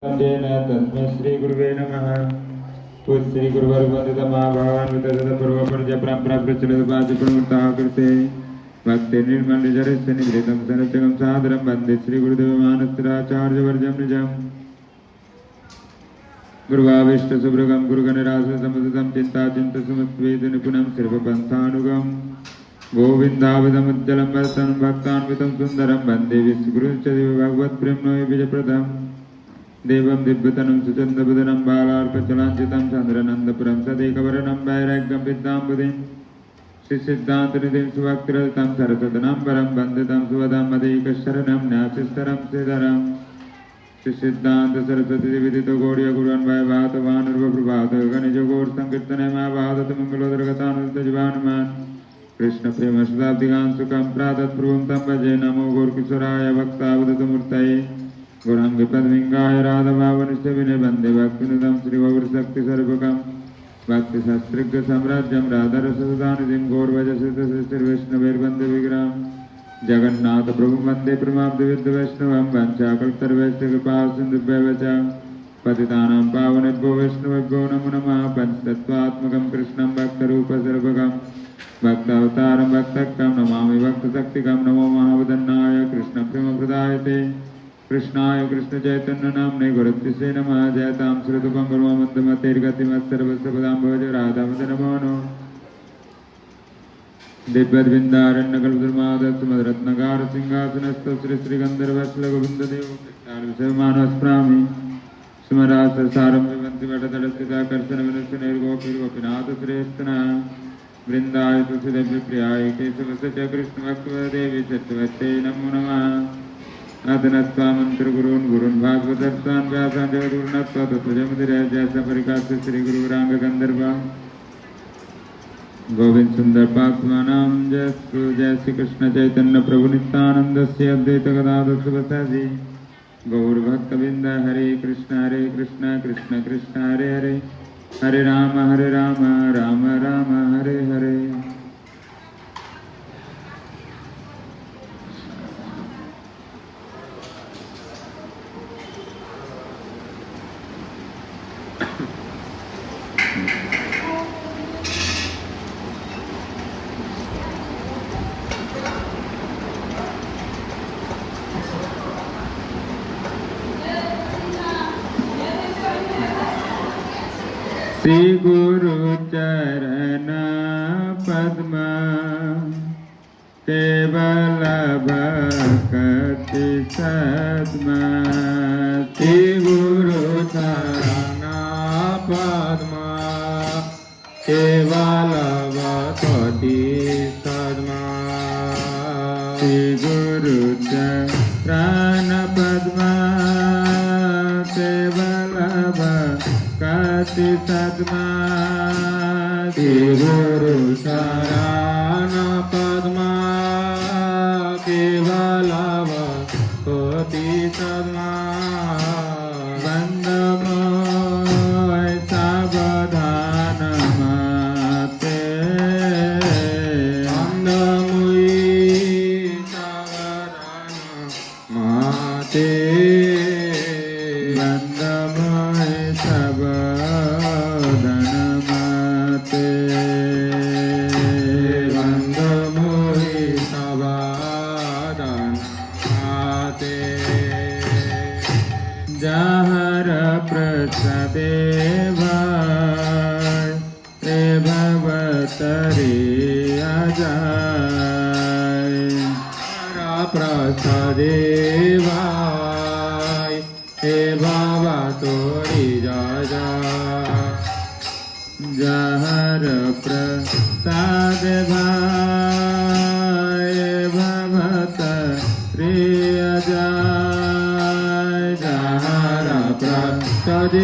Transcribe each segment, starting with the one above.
तस्मै श्री गुरुवे नमः। श्री गुरुवर्गवंदितमा भगवान् पूर्वपर्यपरम्परा प्रचलित प्रवृत्ताः कृते भक्ति निर्मलजरस्य निवृतं सरचकं सादरं वन्दे श्री गुरुदेवमानस्थिराचार्यवर्यं निजम् गुरुवाविष्ट सुभृगं गुरुगणराजसमुदितं चिन्ताचिन्तसमुद्वेद निपुणं सर्वपन्थानुगं गोविन्दाविदमुज्ज्वलं वर्तनं भक्तान्वितं सुन्दरं वन्दे विश्वगुरुश्च भगवत्प्रेम्णो विजयप्रदम् देवं दिव्यतनं सुचन्दबुधनं बालार्कचलाञ्चितं चन्द्रनन्दपुरं सदेकवर्णं वैराग्यं विद्याम्बुधिं श्रीसिद्धान्तनिधिं सुभक्तिरतं सरस्वतनं परं वन्दितं सुवदां मदेकशरणं न्यासिस्तरं श्रीधरं श्रीसिद्धान्त सरस्वती विदितो गौड्य गुरुन् वैवातवानुर्वप्रभात गणिजगोर संकीर्तने महाभारत मंगलोदरगतानुतजीवानुमान कृष्ण प्रेम शताब्दिगान् सुखं प्रातत्पूर्वं तं भजे नमो गौरकिशोराय भक्तावधूतमूर्तये गुणांग पद्मिंगाय राधवावनिष्ठ विनय वंदे भक्तिनुदं श्री गौरशक्ति सर्वकं भक्ति शास्त्रज्ञ साम्राज्यं राधारसदानिधिं गौरवजसितश्रीवैष्णवैर्वन्दे विग्रहं जगन्नाथ प्रभु वंदे प्रमाब्धविद्ध वैष्णवं वंशाकल्पतरुश्च कृपा सिन्धुभ्यः च पतितानां पावनेभ्यो वैष्णवेभ्यो नमो नमः। पंचतत्त्वात्मकं कृष्णं भक्तरूप सर्वकं भक्तावतारं भक्तकं नमामि भक्तशक्तिकं नमो महावदन्नाय कृष्णप्रेमप्रदायते कृष्णाय कृष्ण चैतन्य नामने गुरुतिसे नमः। जयतां श्रुतुपं ब्रह्ममन्दमतेर्गतिमत्सर्वस्वपदां भज राधामदनमोहनो दिव्यद्विन्दारण्यकल्पद्रुमादत्सुमद्रत्नगार सिंहासनस्थो श्री श्रीगन्धर्वश्लगोविन्ददेवमानस्मरामि स्मराससारं विवन्ति वटतडस्थिताकर्षणविनश्चनैर्गोपीर्गोपीनाथ श्रेष्ठना वृन्दाय तुलसीदेव्यप्रियाय केशवस्य च कृष्णभक्तदेवी सत्यवत्यै नमो नमः। अदनत्वामंत्र गुरुन् भागवतर्तान् व्यासान् जगद्गुरुनत्वा तत्त्वजयमुदिरे जैसा परिकास्य श्री गुरुरांग गंधर्व गोविंद सुंदर पात्मानां जयस्तु जय श्री कृष्ण चैतन्य प्रभु नित्यानंदस्य अद्वैत गदाधर शिवसादि गौर भक्तबिंद हरे कृष्ण कृष्ण कृष्ण हरे हरे हरे राम राम राम हरे हरे। श्री गुरु चरण पद्म केवल भक्ति सद्मा। श्री गुरु चरण पद्म केवल भक्ति सद्मा। श्री गुरु चरण पद्म केवल भक्ति सद्मा। श्री गुरु शरण पद्मा केवल भक्ति सद्मा। वंदमोय सावधान माते वंदमोय सावधान माते वंदमोय सावधान माते वंदमोय सावधान माते। जहर प्रसादे भाई भवतरे अजाय प्रसादे भाई हे बाबा तोरी जा जहर प्रसाद भाई भवत रे अजाय जहर प्रसाद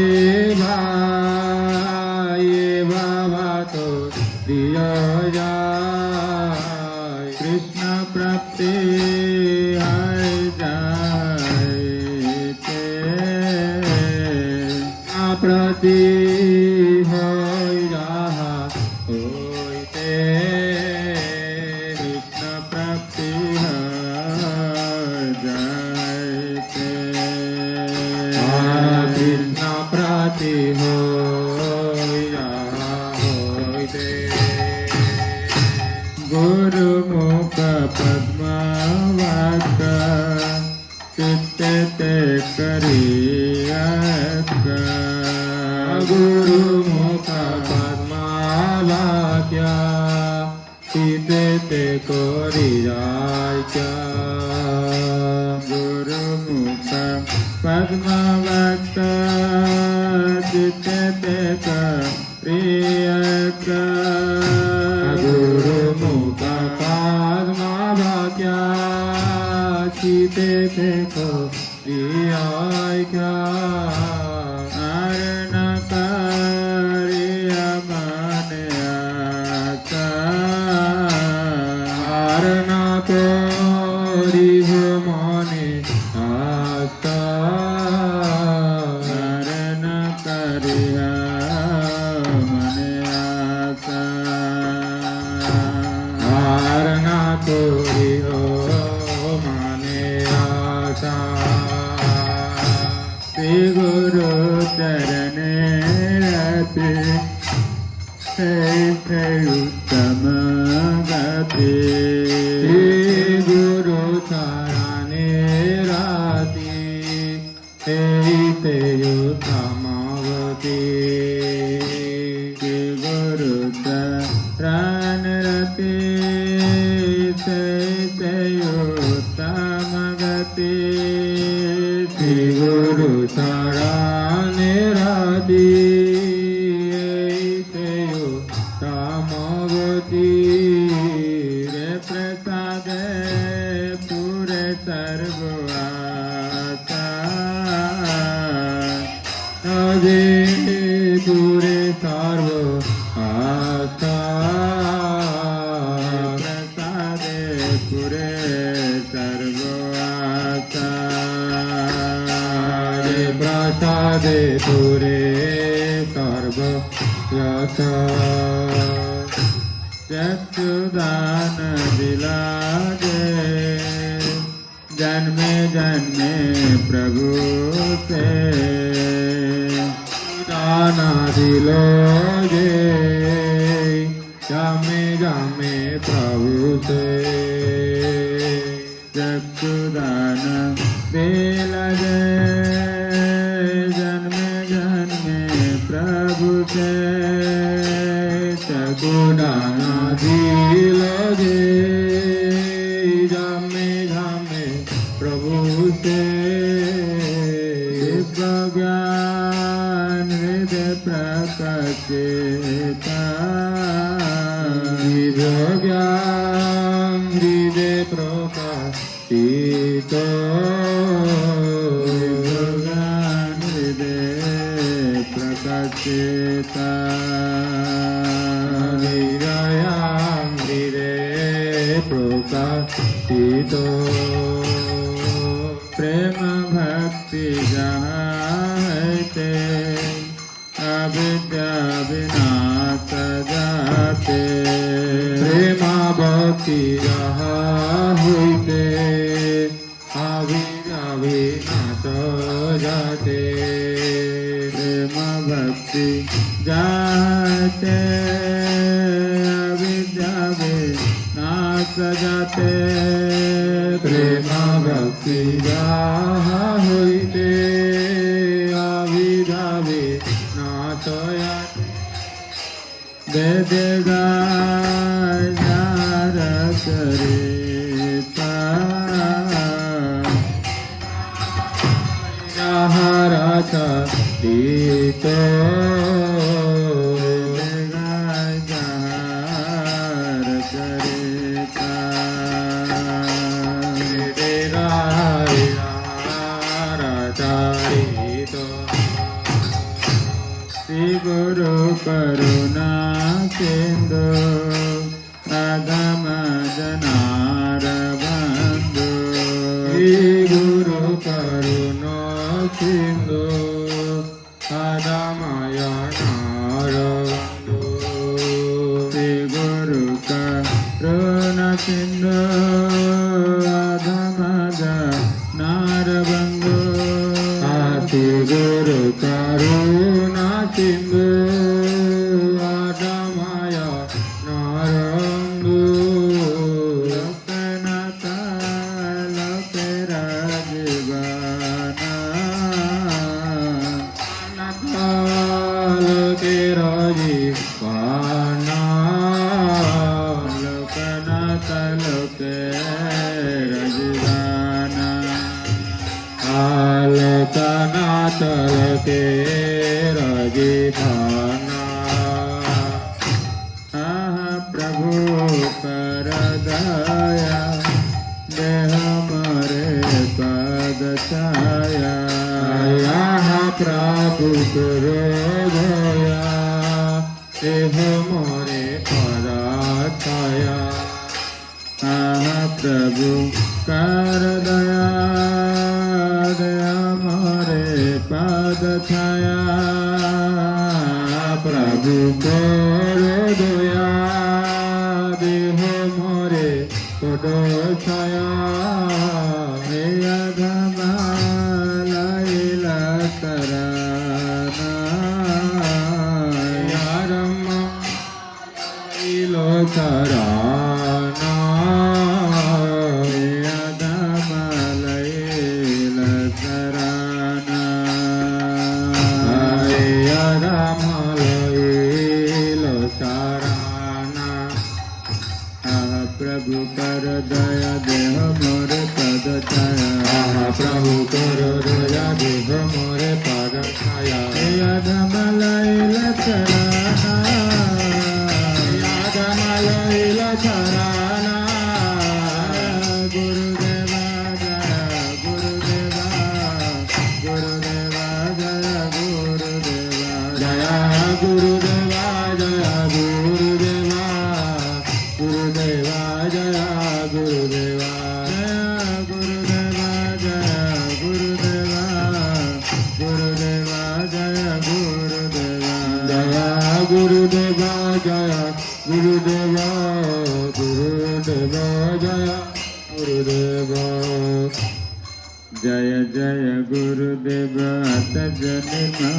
भाई बाबा तो दिया जाय कृष्ण प्राप्ति है जाय प्रति होते कृष्ण प्राप्ति है जायते। राति होइते गुरु मुख पद्मावाक चित्ते ते करियक गुरु मुख पद्मावाक्या चित्ते ते करियक गुरु मुख पद्मावाक चित्ते ते करियक गुरु मुख पद्मावाक्या चित्ते ते करियक आरण करिया मानयाका आरण करिह मने आस्था आरण करिया मानयाका आरण करिह मने आस्था श्री गुरु चरणे रति हे उत्तम गति श्री गुरु चरणे रति हे उत्तमावती श्री गुरु चरण रति हे उत्तम गति श्री गुरु चरणे रति उत्तमावती रे प्रसाद पूरे सर्वआता हरे पूरे सर्व आस्था प्रसाद पूरे सर्वआता हरे प्रसाद पूरे सर्व आस्था चक्षुदान दिलागे जन्मे जन्मे प्रभु से दान दिलोगे जामे जामे प्रभु से चक्षुदान दिलागे जन्मे जन्मे प्रभु से गुणान दिलोगे जामे जामे प्रभु से दिव्य ज्ञान हृदय प्रकाशिता दिव्य ज्ञान हृदय प्रकाशित दिव्य ज्ञान हृदय प्रकाशिता प्रकाशित प्रेम भक्ति जहाते अविद्या विनाश जाते प्रेमा भक्ति होते अविद्या विनाश जाते प्रेम भक्ति जाते अविद्या विनाश जाते प्रेमा भक्ति होते अविद्या विनाश जाते दे देगा यार करेता हराचा दीतो देगा यार करेता देगा हराचा दीतो श्री गुरु करुणा सिंधु अगम जनार बंधु श्री गुरु करुणा सिंधु अगमय नारबंधु श्री गुरु करुणा सिंधु अगम जनार बंधु श्री गुरु करुणा सिंधु आदमाय नारंदु लोकनाथा लोके राजबाना नकाल के राजीवाना लोकनाथा लोके राजबाना आलोकनाथल के राजीवाना आहा प्रभु कर दया देह मरे पद छाया यहाँ प्रभु करो दया देह मोरे पराथया आहा प्रभु कर दया दया मोरे पद छाया प्रभु करो दया देह मोरे पद छाया हे अधमालैला तराना यारम इलो चराना हे अधमालैला तराना यारमलो चराना प्रभु कर दया देह मोर पद छाया प्रभु करो दया देह मोरे पद छाया अधमलैल चराना यादमलैल चराना गुरुदेवा जय गुरुदेवा गुरुदेवा जय गुरुदेवा जय गुरुदेवा जय गुरुदेवा गुरुदेवा जय गुरुदेवा जय गुरुदेवा जय गुरुदेवा गुरुदेवा जय गुरुदेवा जय गुरुदेवा जय गुरुदेवा गुरुदेवा जय गुरुदेवा जय जय गुरुदेव तजनिमा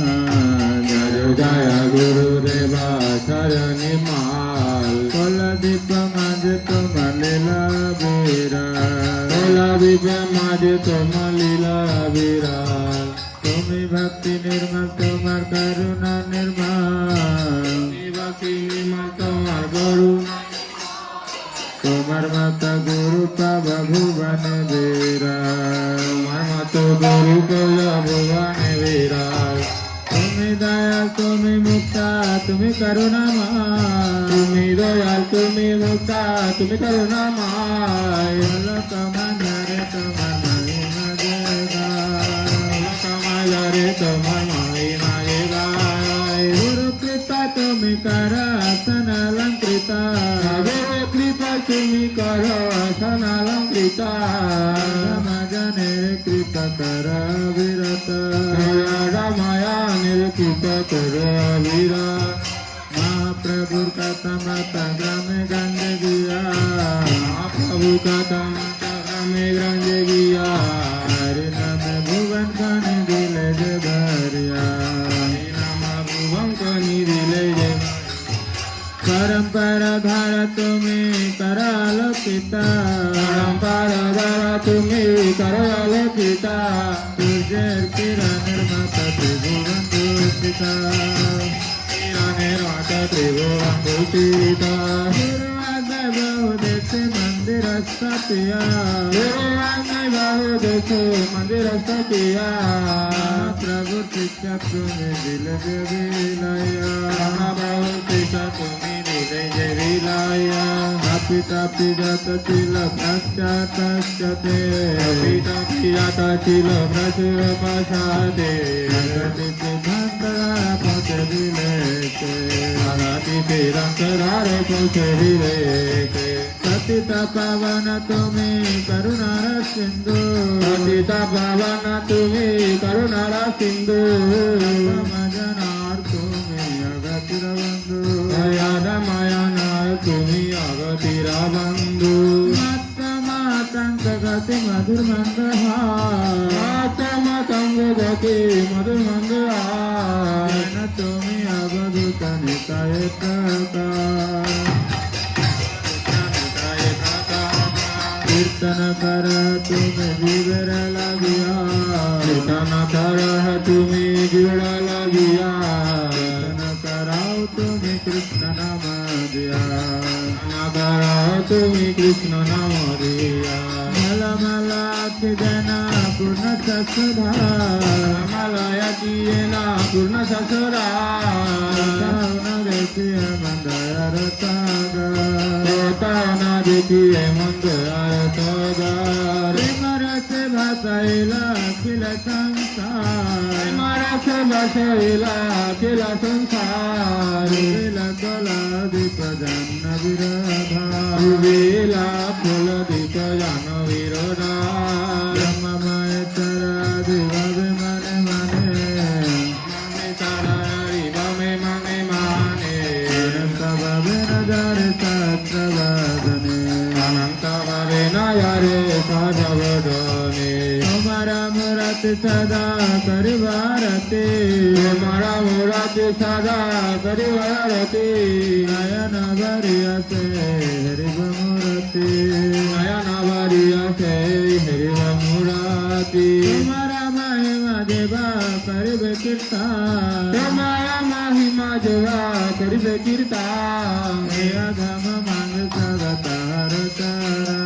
जय जय गुरुदेवा शरणि माल कुलदीप मज तुम लीला बीरा तोला विजय माजे तुम लीला विराल তুমি ভক্তি নির্মল তোমার করুণা নির্মল भक्ति निर्मल तुम्हार करुणा তোমার মাতা গুরু পাব ভুবন বীরা तुम्हार मत गुरु कल भुवन विराल তুমি দয়াল তুমি মুক্তা তুমি করুণাময় तुम्ही दयाल तुम्ही मुक्ता तुम्ही करुणामय লোক মাঝারে তোমার মহিমা জয়গায় कमाया रे तुम्हार महिमा ये गाय गुरु कृपा তুমি কর আসন অলঙ্কৃতা गुरु कृपा तुम्ही करो सनालंकृता রামাজনের কৃপা কর বিরত रामाया निरकृत करो वीरा মহাপ্রভুর কথা মাতা গ্রামে গঞ্জে গিয়া प्रभु का तमाचा में ग्रंज गिया हरि नाम भुवन खाने दिले जे भरिया नामा भुवं कनि दिले जे परंपरा धार तुम्ही कराल पिता परंपरा द्वारा तुम्ही कराल पिता तुझेर किरा निर्माता त्रिभुवन पिता निर्माता त्रिभुवन पिता गुरु आज्ञा बहु देते मंदिर स्थापिया गुरुवांगै बहु देखो मंदिर सतिया प्रभु शिक्षा तुम्हें दिल देवी लया बहु पिता तुम्ही दिले जे विलाया पिता पिजात तिल पश्चातश्चते पिता पिता चिल प्रचुर पसादे सिद्धांतरा पहुँचे दिलेते अनाति तिरंतरार पहुँचे दिलेते पतिता पावन तुम्हें करुणार सिंधु पतिता पावन तुम्ही करुणारा सिंधु मजनार तुम्हें अगतिर बंधु दयाद मायानार तुम्ही अगतिरा बंधु मातंग गति मधुर मंद आत्मा तंग गति मधुर मंद तुम्हें कीर्तन कर तुम्हें जीवर लगिया कीर्तन कर तुम्हें जीवन लगिया कीर्तन कराओ तुम्हें कृष्ण नाम दिया कराओ तुम्हें कृष्ण नाम दिया मला मला जना पूर्ण ससुरा मलया किए ना पूर्ण ससुरा देखिए मंदर तागा ना देखिए मंदर मरस भाषाइला अखिल संसार मरस बसैला अखिल संसार कला दीप जन्न विरोधा वेला फुल दीप जन विरोधा ब्रह्ममय चरादि भवे मने मने मने तारी बमे मने माने अनंत भवे नजर शास्त्र वदने अनंत भवे नयरे सजवदने तुम्हारा मुरत सदा करिवारते तुम्हारा मुराद सदा करिवारते नयन भरिया से हरिव मूर्ति नयन भरिया से हरिव मुराति तुम्हारा महिमा देवा करिवे कीर्तन तुम्हारा महिमा जवा करिवे कीर्तन हे अधम मांग सगत हर तारा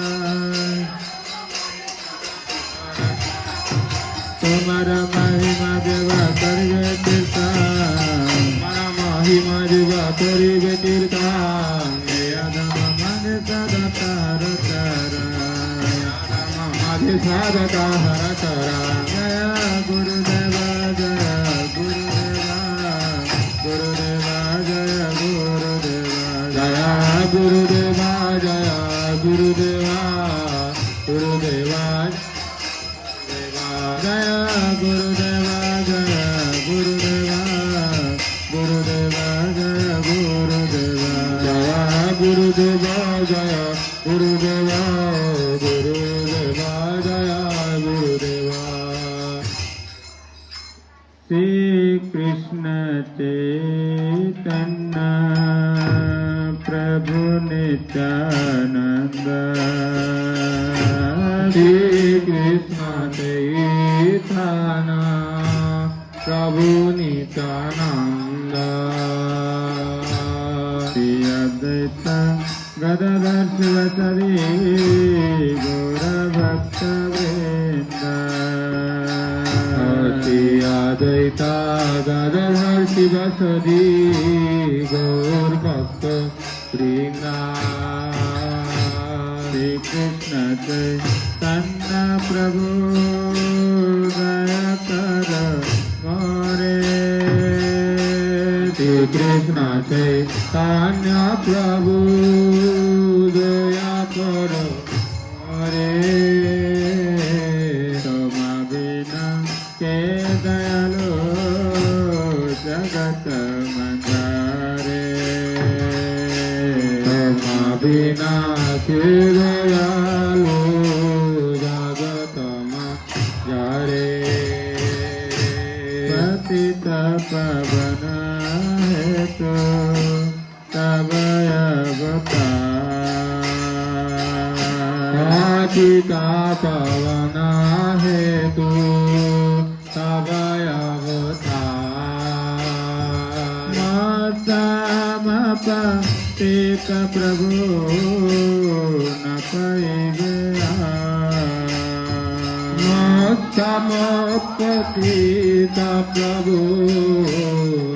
तुम्हारा महिमा देवा करिवे कीर्तन तुम्हारा महिमा जवा करिवे कीर्तन हे अधम मांग सगत हर तारा माझे साधता हर तरा जय गुरुदेवा जय गुरुदेवा गुरुदेवा जय गुरुदेवा जय गुरुदेवा जय गुरुदेवा गुरुदेवा जय गुरुदेवा जय गुरुदेवा गुरुदेवा जय गुरुदेवा जय गुरुदेवा जय गुरुदेवा गुरुदेवा जय गुरुदेवा श्री कृष्ण चैतन्य प्रभु नित्यानंद श्री कृष्ण चैतन्य प्रभु नित्यानंद श्री अद्वैत गदाधर शिवसरी गौर भक्त वृंद श्री अद्वैता गदाधर शिवसरी गौर भक्त वृंदा श्री कृष्ण चैतन्य प्रभु दया कर मोरे श्री कृष्ण चैतन्य प्रभु दया करो हरे तुमा बिना के दयालो जगत मंदारे तुमा बिना के दयालो जगत जारे पतित पवन है तो तब अवतार पिता पवन है तू तब अवतार पतित प्रभु न पाइबे समपतिता प्रभु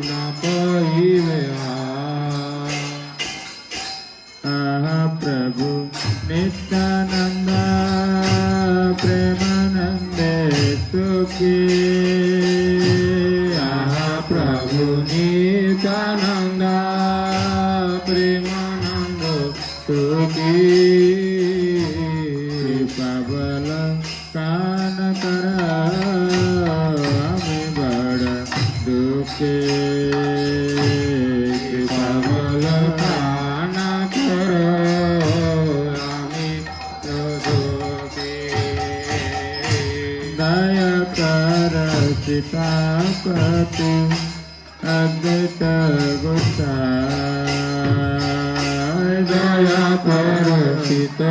न पाइबे प्रभु नित्यानंद प्रेमानंदे सुखी प्रभु नित्यानंद प्रेमानंद सुखी पबल कान कर हमें बड़ दुखे पबल कान कर दया कर सीतापति अद्वैत गोसाई दया करो चित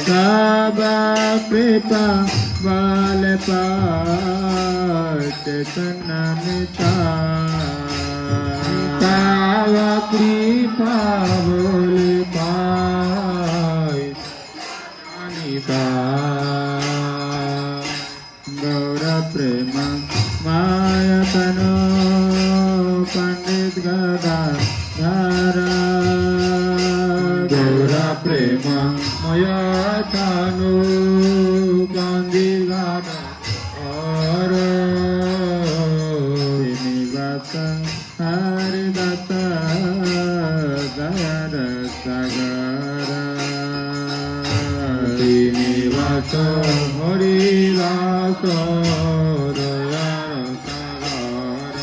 सबा कृपा बल पाय चेतनमिता तावा कृपा बोल पाय अनिता गौर प्रेम मायतनो पंडित गदाधरा गौर प्रेम मयतनु पंडित गदाधरा श्रीनिवास हरिदत्त दयार सागर श्रीनिवास हरिदास दयार सागर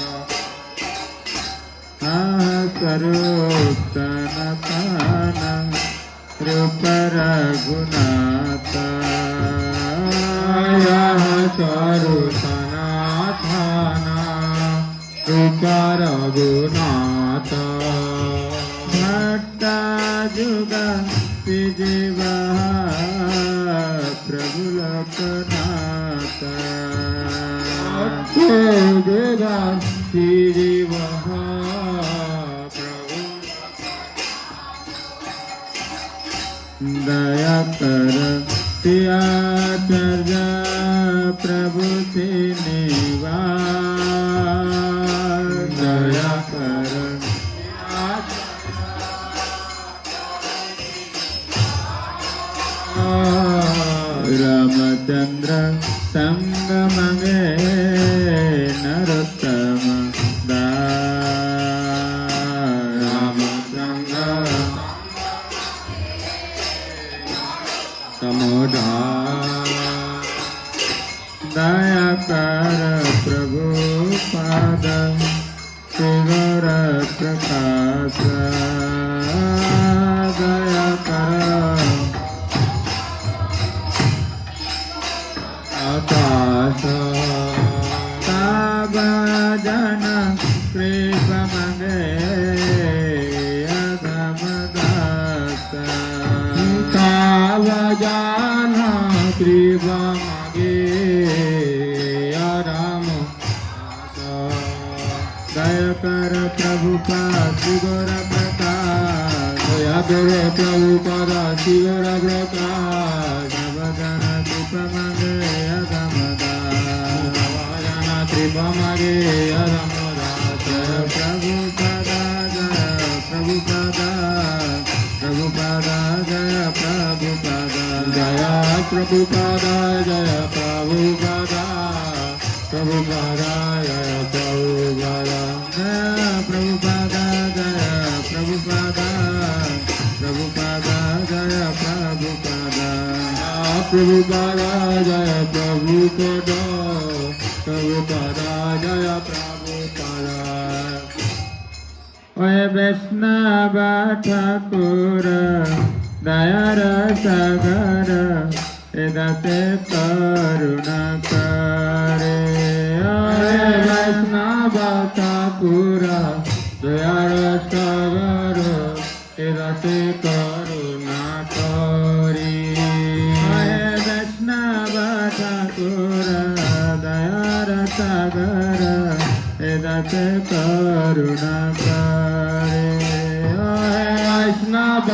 स्वरूपनतान रूप रघुनाथ स्वरूपनाथाना रूप रघुनाथ भट्टा जुग विजीव प्रभु लोकनाथ देवा श्रीजीव प्रभु दया कर त्याचर्य प्रभु श्रीनिवास दया कर रामचंद्र संग मंगे नरोत्तम दास रामचंद्र समुदा दया कर प्रभु पाद शिवर प्रकाश दया कर आकाश तब जन कृप मंगे अधम दास काव जाना कृपा मागे राम दया कर प्रभु पाद गौर प्रकाश दया करो प्रभु पदा शिवर प्रकाश भजन कृप मंगे अधम दास जाना कृपा मागे राम जय प्रभु पदा जय प्रभु पदा प्रभु पदा जय प्रभु पदा जया प्रभु पदा जय प्रभु पदा प्रभु पदा जय प्रभु पदा जय प्रभु पदा जय प्रभु पदा प्रभु पदा जय प्रभु पदा प्रभु पदा जय प्रभु पदा प्रभु पदा जय प्रभु पदा ओए वैष्णव ठाकुर दयार सागर एदाते करुणा करे ओए वैष्णव ठाकुर दयार सागर एदाते करुणा करी ओए वैष्णव ठाकुर दयार सागर एदाते करुणा करे ओए वैष्णव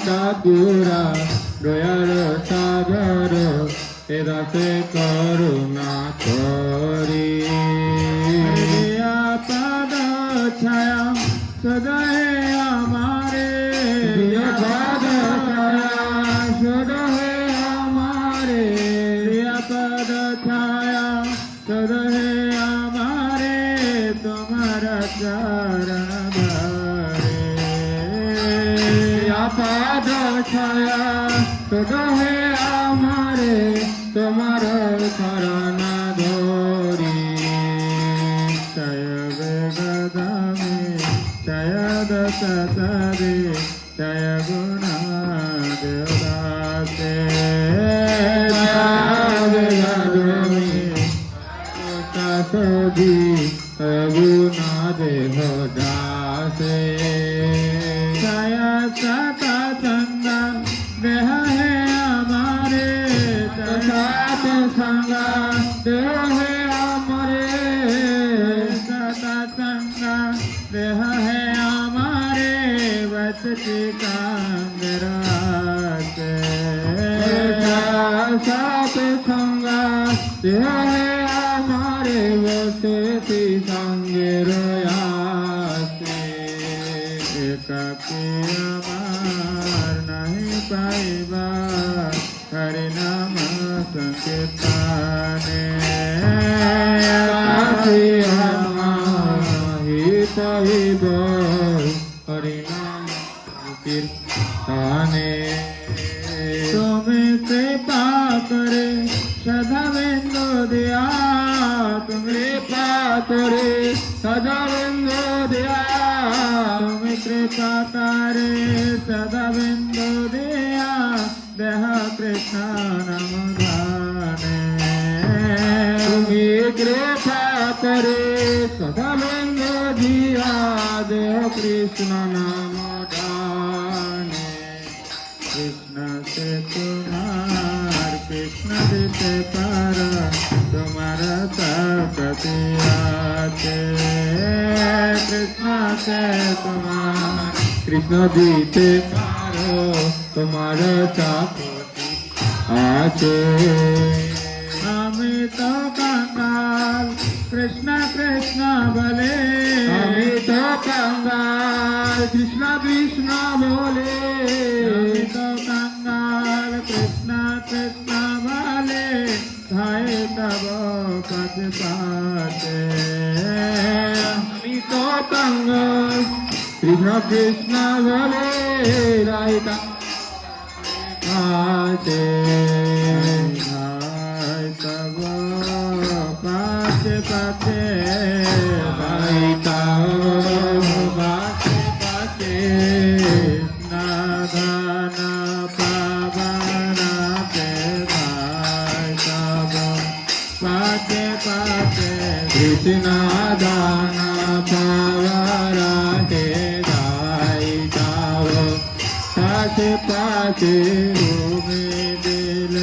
ठाकुर दयार सागर एदाते करुणा करी पद छाया सदा है हमारे पद सदा है हमारे पद छाया सदा है हमारे तुम्हारा चरण भरे पद छाया सदा है हमारे तुम्हारा शरण धोरी जय वेगदा में जय दत्तरे जय गुणा देवदासे जय विरोधी गुना देह दासे छाया सता संगा देह है हमारे सात संगा देह है हमारे सता संगा देह है हमारे बचती कांगरासे सात संगा देह है हमारे वसती संगे रोयासे एकाकी अमार नहीं पाइबा हरि नाम संकीर्तने काशी ही पाइब हरि नाम कीर्तने तुम्हें कृपा करे सदा बिंदु दिया तुम्हें कृपा करे सदा बिंदु दिया तुम्हें कृपा करे सदा बिंदु दिया देह कृष्ण नम गाने तुम्हें कृपा करे सदा बिंदु दिया देह कृष्ण नाम गाने कृष्ण से तुम्हार कृष्ण देते पार तुम्हारा सकतियाते कृष्ण से तुम्हार कृष्ण जीते पारो तुम्हारा चाकोती आचे हमें तो कंगाल कृष्ण कृष्ण भले हमें तो कंगाल कृष्ण कृष्ण बोले हमें तो कंगाल कृष्ण कृष्ण भले धाये तब पद पाते हमें तो कंगाल कृष्ण कृष्ण बोले राहिता आचे धाय तब पाते पाते राहिता बाते बाते नादान पावना पे धाय तब पाते पाते कृष्ण दाना पावरा के दायिताव पाचे पाचे तुम्हें दिल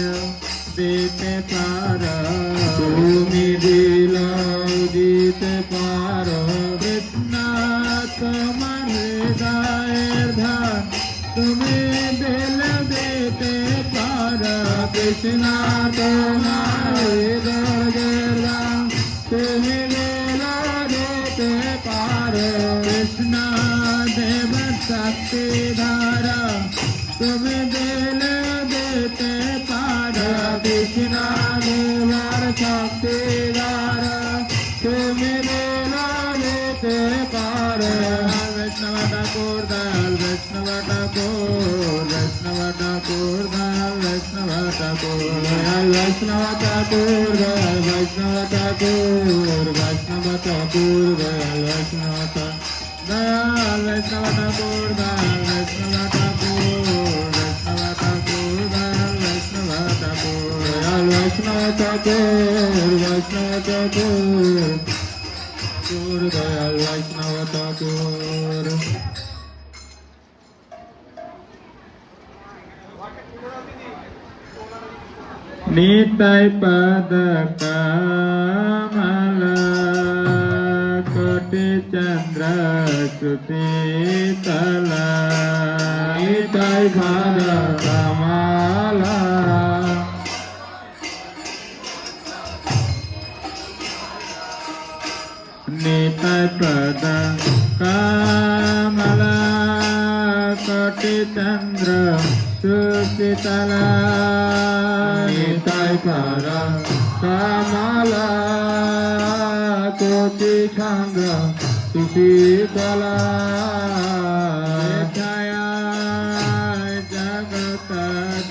देते पार तुम्हें दिल दीते पारो कृष्ण तुम्हार हृदय धन तुम्हें दिल देते पार कृष्ण तुम्हारे दर्दा तुम्हें दिल देते पारो कृष्ण देव शक्ति धारा तुम्हें दिल देते पार कृष्ण देवर शक्तिदार तुम्हें दिल देते पारो वैष्णव ठाकुर दयाल वैष्णव ठाकुर वैष्णव ठाकुर दयाल वैष्णव ठाकुर वैष्णव ठाकुर वैष्णव ठाकुर वैष्णव ठाकुर वैष्णव दयाल वैष्णव ठाकुर दयाल वैष्णव ठाकुर वैष्णव ठाकुर दयाल वैष्णव ठाकुर वैष्णव ठाकुर वैष्णव ठाकुर दयाल वैष्णव ठाकुर निताय पद कमल कोटि चंद्र श्रुति तला निताय पद कमल निताय पद कमल कोटि चंद्र श्रुति तला निताय पद कमल कोटि चंद्र सुशीतला छाया जगत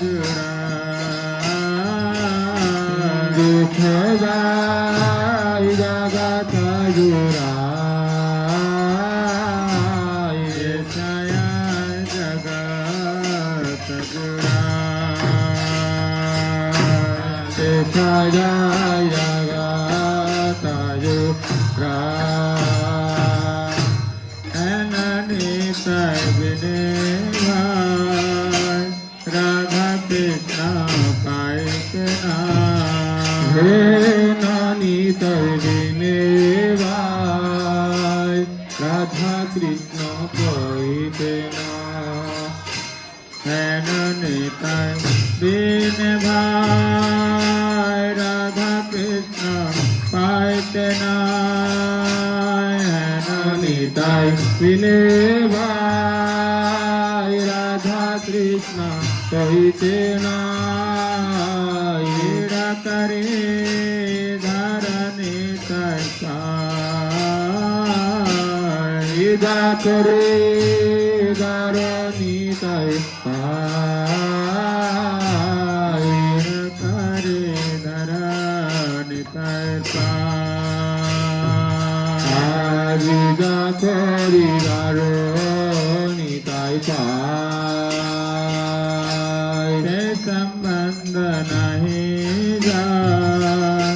जुड़ा दुखदाई जगत जुड़ा ये छाया जगत जुड़ा छाया जगत जुड़ा નિતાય વિને ભાઈ રાધા કૃષ્ણ પાય કે હે નાની તૈને ભાઈ રાધા કૃષ્ણ કોઈ તેના નિતાય વિને ભાઈ રાધા કૃષ્ણ પાય કે નિતાય વિને ભાઈ રાધા કૃષ્ણ કોઈ તેના ઈડા કરે ધારને ઈદા કરે દારની તય કરે ધરને ઈદા કરી દારોની તય તે સંબંધ નહીં જા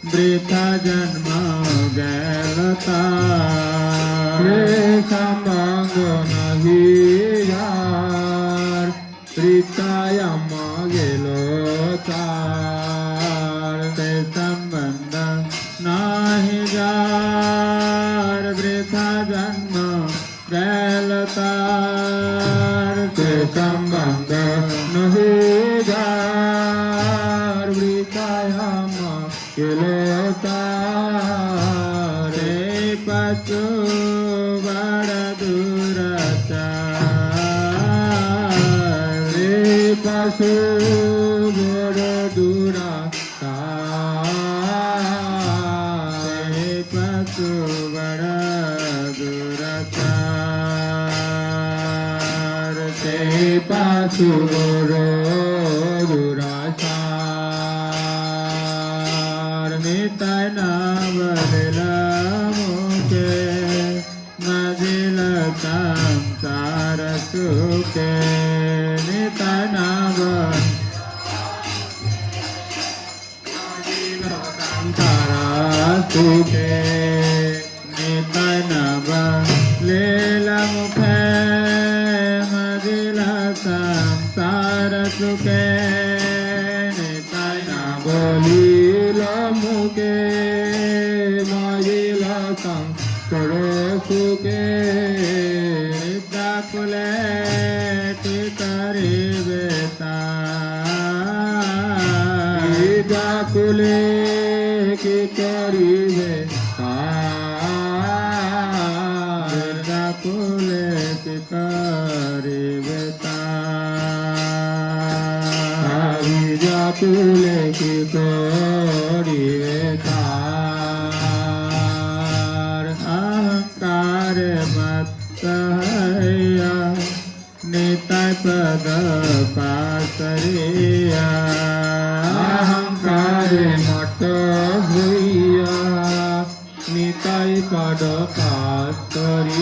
વૃથા જન્મ ગેલતા સંબંધ નહીં યાર પ્રીતાયામાં ગેલો તાર તે સંબંધ નહીં જા વૃથા જન્મ ગેલતા તે સંબંધ નહીં યાર પ્રીતાયામાં ગેલો તાર રે પશુ બળ દુરચાર રે પાછો બડ દુરા રે પશુ બળ દુરચાર તે પાછું બડ દુરાચાર નિતાય નામ વડલા મુકે મજિલ સંસાર સુકે નિતાય નામ તારા સુખે નિતાય નામ લીલા મુખે મજિલ સંસાર સુકે નિતાય નામ બોલીલ મુકે માગીલ કરો સુકે નિદાકુલે ટીકરી બેતા કુલે કે કરીવે નિદાકુલે ટીકરી બેતા કુલે કે કરીવે અહંકાર મત હૈયા નિતાય પદ પાસરિયા અહંકારે મત ભૈયા નિતાય પદ પાસ્તરિયા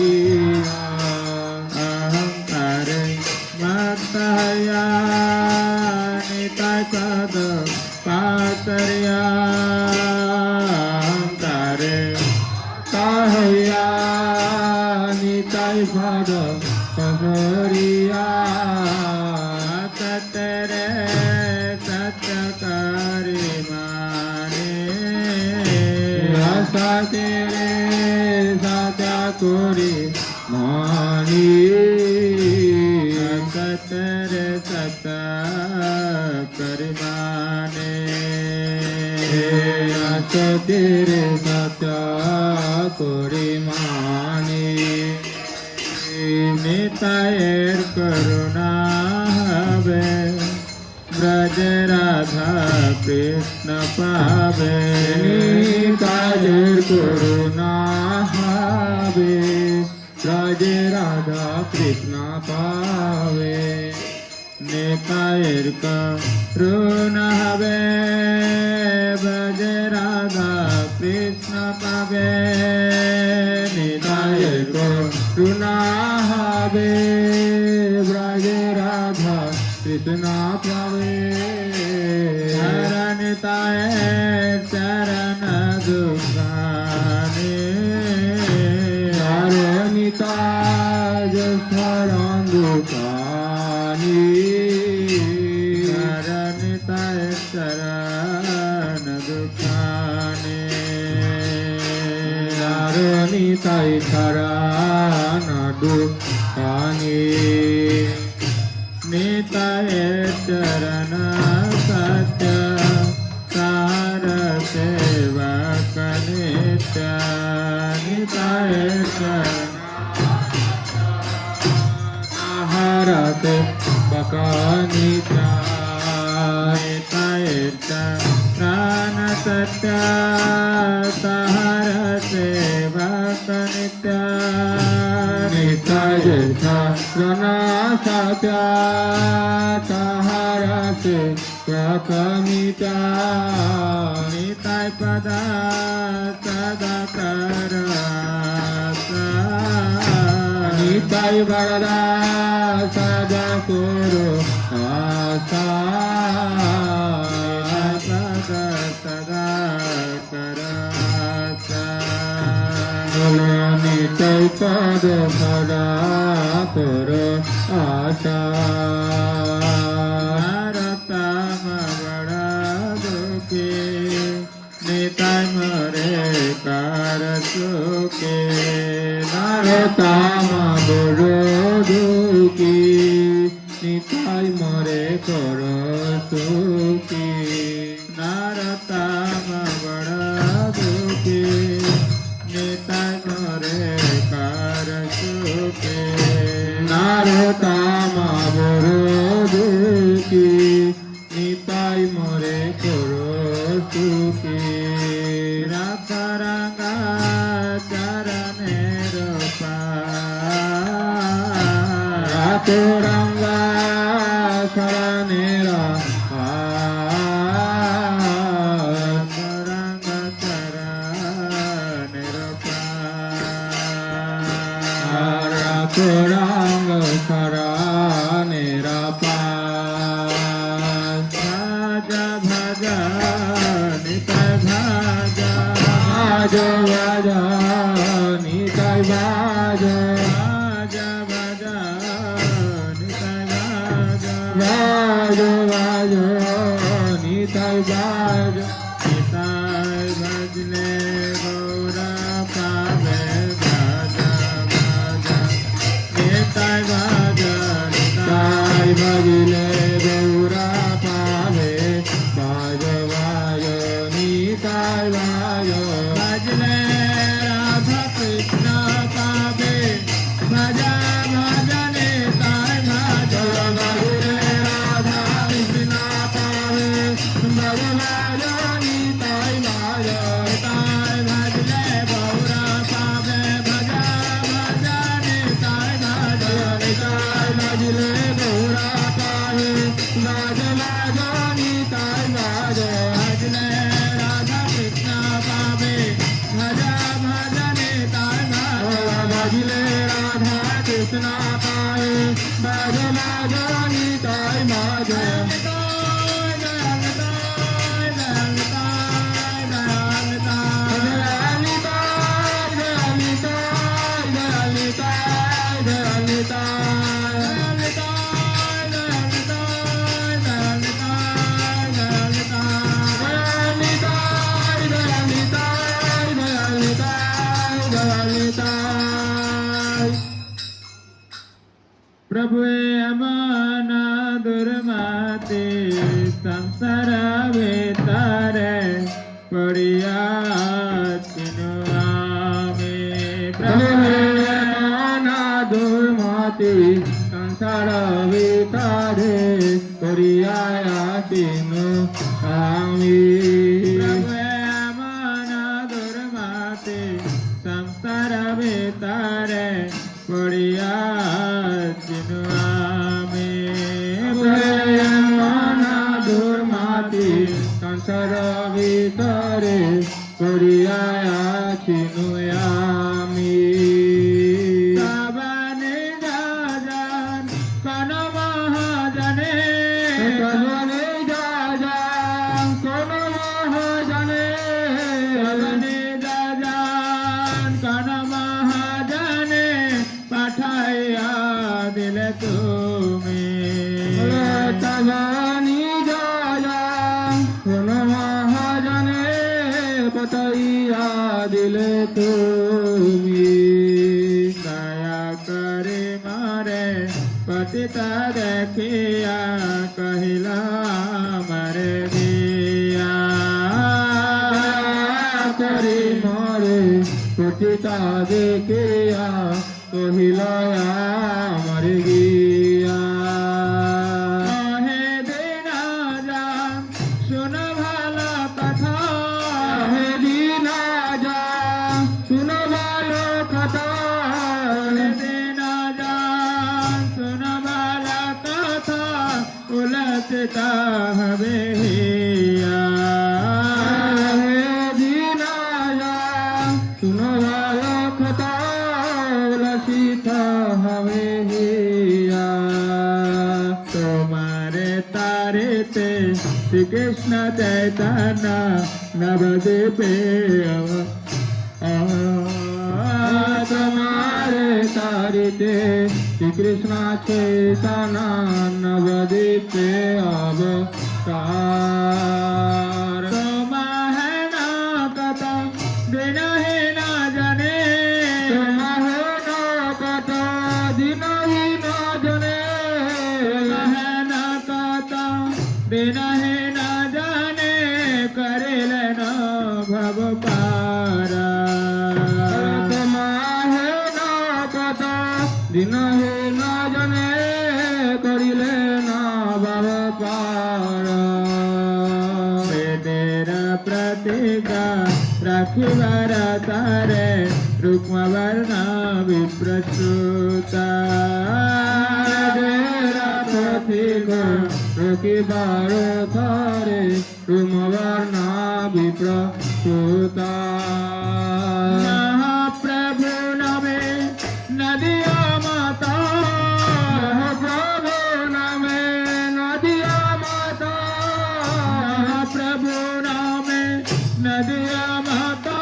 અહંકારે મત હૈયા નિતાય પદ પાસરિયા અહંકારે કહ્યા નિતાય પદ પસરિયા સતરે સત્યકારી માને સાથે રે સાચા કોરી માની સતરે સત્યકારી માને તેરે સાચા કોરી માની નિતાયેર કરુણા હવે વ્રજ રાધા કૃષ્ણ પાવે નિતાયેર કરુણા હવે વ્રજ રાધા કૃષ્ણ પાવે નિતાયેર કરુણા હવે વ્રજ રાધા કૃષ્ણ પાવે નિતાયેર કરુણા હવે વ્રજ રાધા કૃષ્ણ પાવે ચરણ તાય ચરણ દુખાને दुखाने निताय शरण दुखाने निताय चरण सत्य सार सेवक नित्य निताय चरण हरते बकानिता निताय चरण सत्य सार सेवक नित्य निताय शरण सत्या हरते बकानिता निताय पदा सदा कर निताय वरदा सदा करो आशा सदा कर निताय पद सदा करो आशा रतम बड़ा दुखी निताय मरे कर सुखे ताम बड़ो दुखी निताय मरे कर सुखी नारतम बड़ा दुखी निताय मरे कर सुखे नारताम बड़ो दुखी निताय मरे कर सुखी रंगा चरणेर रंगा शरणेरा रंग चरणेर रंग शरणेरा भज भज निताय भज भज भज निताय भज भज भज निताय भज भज भज निताय भज निताय भजले गौर पावे भज भज निताय भज निताय भजले गौरा पावे भज भज निताय भज भजले राधा कृष्ण पावे भज भज निताय भज भजले राधा कृष्ण पावे भज भज निताय भज निताय भजले गौर पावे भज भज निताय भज निताय भजले गौरा पावे भज भज निताय भज भजले राधा कृष्ण पावे भज भज निताय भज भजले राधा कृष्ण पावे भज भज निताय भज प्रभुए अमाना दुर्मते संसार वेतारे पड़िया चिनुआमे दुर्मति संसार वितारे करिया तिनु आमी प्रभुए अमाना दुर्मते संसार वेतारे पड़िया चिनुआमे दुर्मति संसार वितारे करिया चिनुयामी सावने जाजान कन महाजने कजने जाजान कोन महाजने सावने जाजान कन महाजने पाठाया दिल तुम्हें तजनी जाजान कोन महाजने দিলে তুমি দয়া করে মারে পতিতা দেখিয়া কহিলা মারে দিয়া করি মরে পতিতা দেখিয়া কহিল আমার গিয়া হে দিনা যান শোন ভালো কথা হে দিনা যা শুন ভালো কথা হে দিনা যান শোন ভালো কথা উলসিতা হবে হিয়া হে দিনা যা শুন ভালো কথা লসিতা হবে হিয়া তোমারে তারেতে শ্রীকৃষ্ণ চৈতন্য নবদ্বীপে তোমারে তারিতে শ্রীকৃষ্ণ চৈতন্য নবদ্বীপে অবতার তোমা হে না কথা দিন হে না জানে তোমারে না কথা দিন না জনে হে না কথা দিন হে না জানে করিল না ভব পারা তোমারে না কথা দিন না জনে করিলে না বাব পার বেদের প্রতিজ্ঞা রাখিবার তারে রুক্মবর্ণ বিপ্রসূতা রকিবার থরে রুমবর্ণা বিপ্রসূতা মহাপ্রভু নামে নদিয়া মাতা প্রভু নামে নদিয়া মাতা মহাপ্রভু নামে নদিয়া মাতা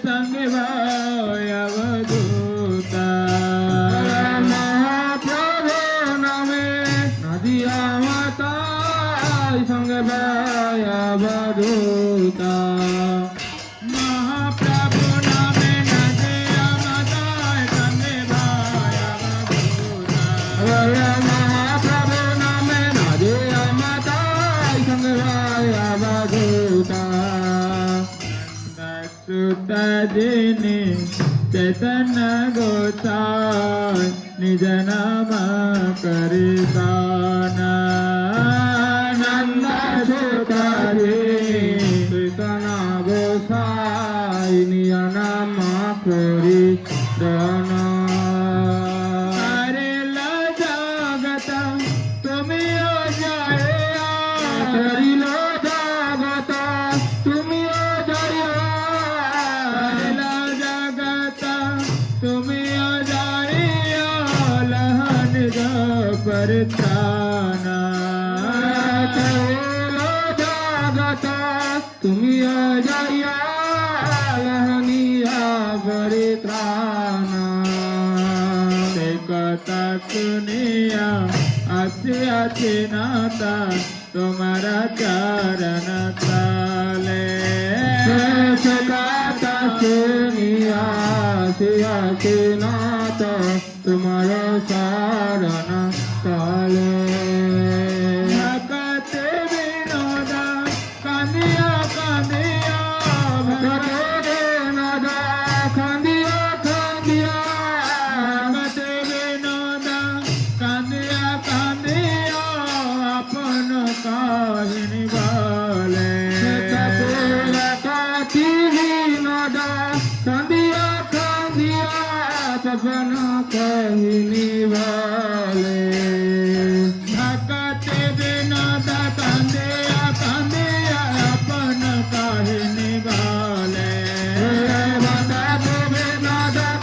সঙ্গে ভয় অবধূতা মহাপ্রভু নামে নদিয়া মাতা সঙ্গে বধূতা মহাপ্রভু নামে নদিয়া মাতা সঙ্গে ভয় অবধূতা মহাপ্রভু নামে নদিয়া মাতা সঙ্গে বধূতা সুত যিনি চৈতন্য গোসাই নিজ নাম করি দানা নন্দ সুতারি চৈতন্য গোসাই নিয় নাম করি দান করিল জগত তুমি জয়া করিল জগত তুমি জয় করিল জগত তুমি জয়া লহন পরতানা জগত তুমি জয়া লহনিয়া পরিত্রাণ সে কথা শুনিয়া আসি নাতা তোমার চরণ তালে কথা শুনিয়া শিয়াছি নাথ তোমার শরণ কালে ভগত বিনোদ কান্দিয়া কান্দিয়া ভগত খান্দিয়া খান্দিয়া ভগত বিনোদ কান্দিয়া কান্দিয়া আপন কাহিনী বলে খান্দিয়া খান্দিয়া পবন কহিনী বলে ভগত বিনোদ কান্দিয়া কান্দিয়া আপন কাহিনী বলে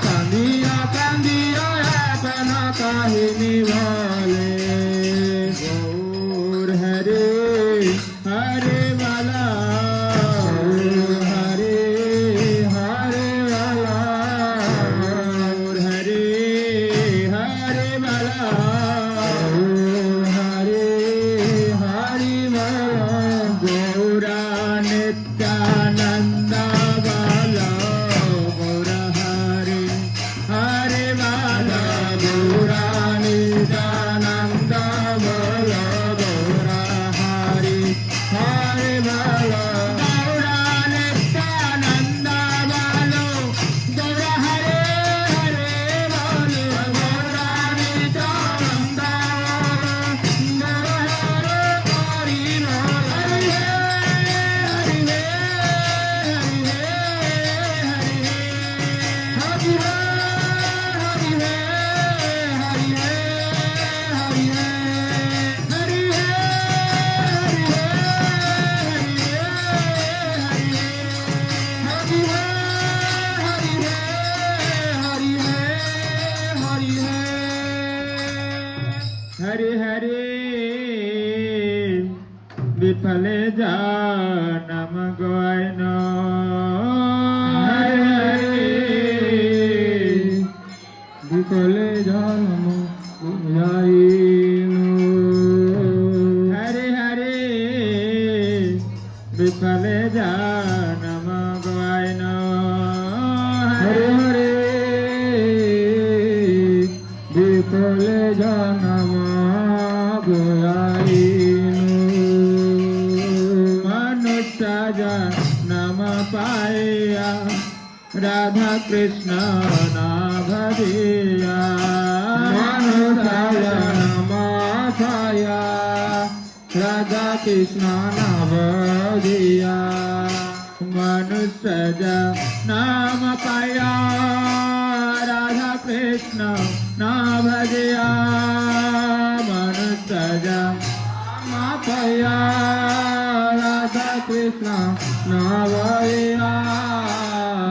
কান্দিয়া কান্দিয়া আপন কাহিনী বলে গৌর হরে হরে বালা হরে হরে বালা গৌর হরে হরে বালা হরে হরি বল গৌরা নিত্যানন্দ বালা નમ ગવાય ન હરે હરે વિપુલે જન્મ ગયાઈનું મનુષ્ય જન્મ પાયા રાધા કૃષ્ણ ના ભજિયા મનુષ્ય જન્મ થયા રાધા કૃષ્ણ નવજિયા મનુષ્ય નામ પાયા રાધા કૃષ્ણ ના ભજિયા મનુષ્ય માતયા રાધા કૃષ્ણ નવયા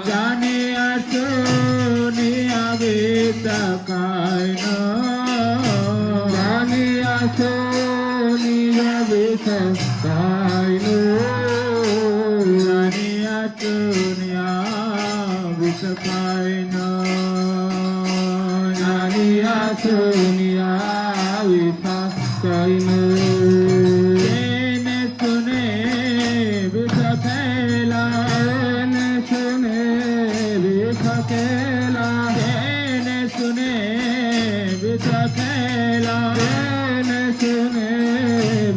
જાનિયા સુનિયા વિતકાય જાનિયા સોનિયા વિસકાયનું જાનિયા સુનિયા વિતકાય જાનિયા સોનિયા વિસકાયનું તેને સુને વિસકેલા એને સુને વિસકેલા તેને સુને વિસકેલા એને સુને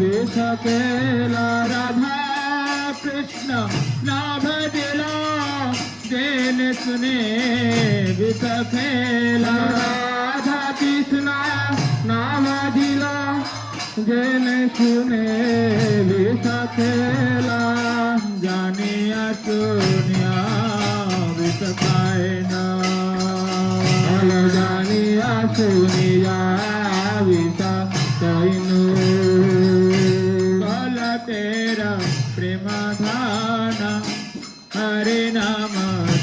વિસકેલા રાધા કૃષ્ણ ના ભજેલા જેને સુને વિસકેલા રાધા કૃષ્ણ નામ દિલા જેને સુને વિસકેલા જાનિયા સુનિયા વિસકાય હલ જાનિયા સુનિયા વિસકાયનું કલ તેરા પ્રેમ ધાના હરે નામ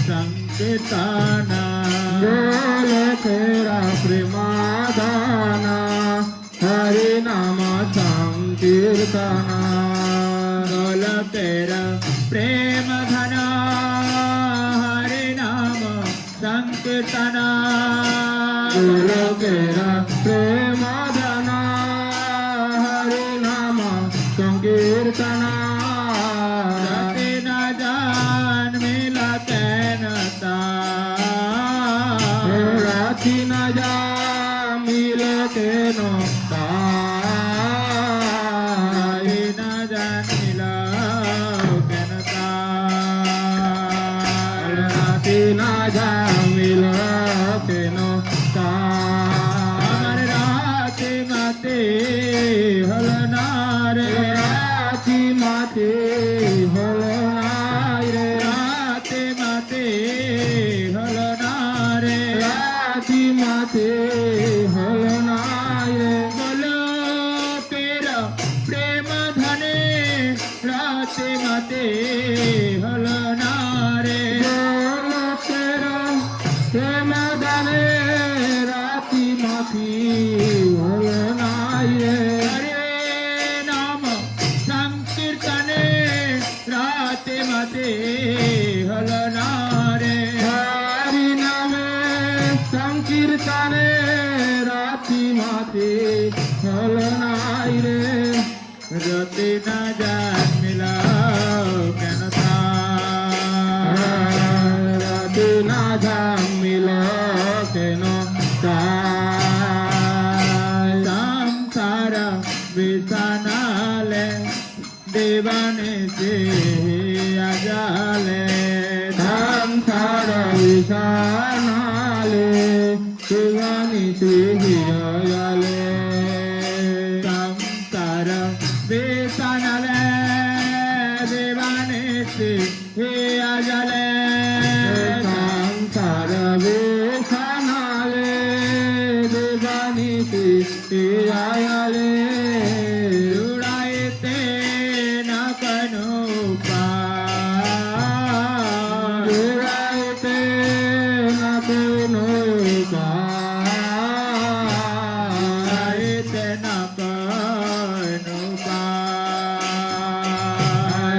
સંકીર્તના બોલ તેરા પ્રેમાદાના હરિ નામ સંકીર્તના કલ તેરા પ્રેમ ધના હરે નામ સંકીર્તના બોલ તેરા પ્રેમાદાના હરિ નામ સંકીર્તના રતે ના જાન મિલા કેનતા રાતી ન જા મિલ તેનો તાય રતે ના જાન મિલા કેનતા રાતી ન જા મિલ તેનો તાય અમર રાતે માતે હલનારે રાતી માતે હલનાય રે રાતે માતે હલનારે રાતી માતે હલનાય રે બોલો તેરા પ્રેમ ધને રાતે માતે હલનારે બોલો તેરા પ્રેમ દાને રાતી માંથી હલનાય રે હરે નામ સંકીર્તને રાતે માતે હલનારે હરિ નામે સંકીર્તને રાતી માતે હલનાય રે રતે ના જાન મિલા કેનતા રાતી ના જામિલ કેનો તાય સંસાર વિસાનાલે દેવાને છે અજાલે સંસાર વિશાનાલે શિવાની શ્રીયાલે સંસાર વિસાનાલે દેવાને છે અજાલે સંસાર વિશાનાલે દેવાની શ્રીયાલે ઉડાય તે નકનો પા જોડાય તે નકનો ઉડાય તે નકનો પા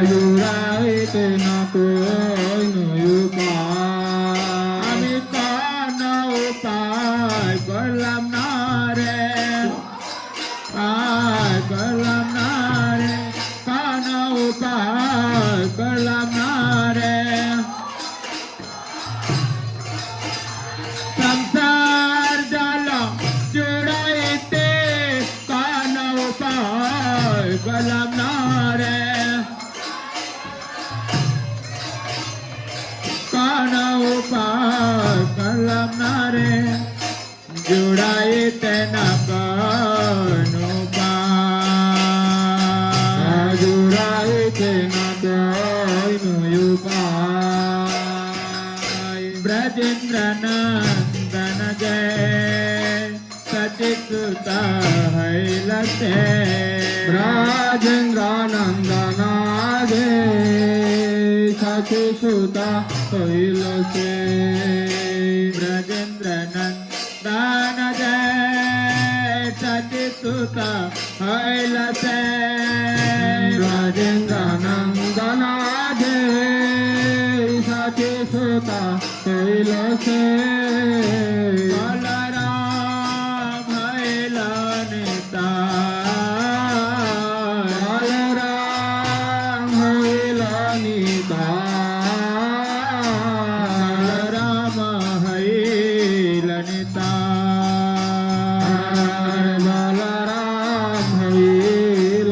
જોડાય તે નકનો ઉપાય আমি কোন উপায় করলাম না রে করলাম না রে কোন উপায় করলাম વલ્લભના રે જોડાય તેના કનું પા જોડાય તેના કનું ઉપાય બ્રજેન્દ્ર નંદન જય સચિતુતા હૈલસે રાજેન્દ્ર નંદના જય સચિતુતા હૈલસે બ્રજેન્દ્ર નંદન જય સચિતુતા હૈલસે રાજેન્દ્ર નંદના જય સચિતુતા હૈલસે બલરામ હૈલનિતા બલરામ હૈલનિતા બલરામ હૈલનિતા બલરામ હૈલનિતા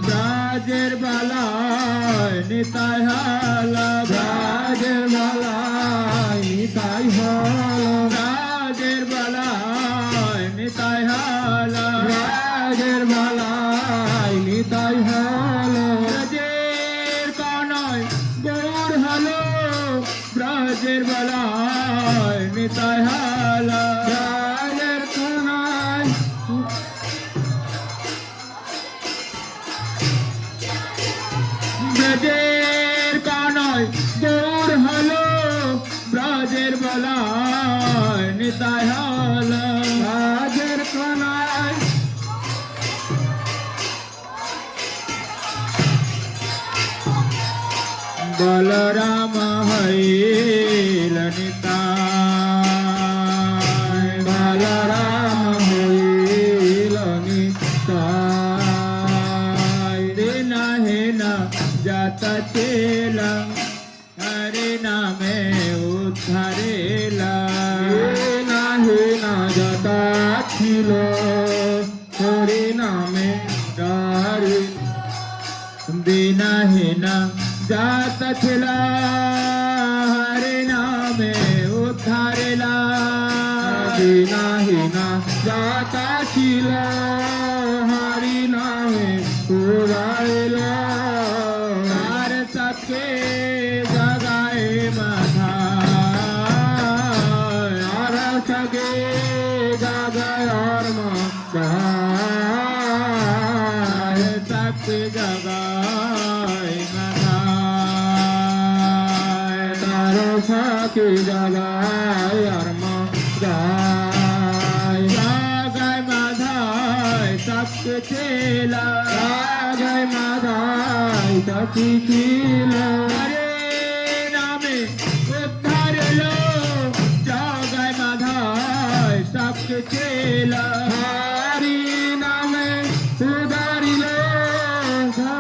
બ્રાજેર બલાય નિતાય હાલ રાજેર બલાય નિતાય હાલ બ્રાજેર બલાય નિતાય હાલ રાજેર બલાય નિતાય હાલ બ્રજેર કાનોય ગોર હાલો બ્રજેર બલાય નિતાય હાલ રાજેર કનાય બ્રજેર કાનોય ગોર હાલો બ્રજેર બલાય નિતાય હાલ રાજેર કનાય બલરામ હૈલનિતાય બલરામ હૈલનિતાય દેના હેના જાતા ચેલા હરે નામે ઉદ્ધારેલા ના જતા ছিল હરિ નામે ડારે દેના હેના જાતા ચેલા હરે નામે ઉદ્ધારેલા હિના જાતા ছিল હરિ નામે ઉડાયેલા તાર સકે જગાએ માથા તારા સગે જાગયારમાં ગાય સકે જગાએ માથા તારો સખી જાગયારમાં ગાય જગાય માથા સકે ચેલા જય માધાય સખી ખીલા હરે નામે ઉદ્ધારેલો જગાય માથા સકે ચેલા હરિ નામે ઉધારી લો જય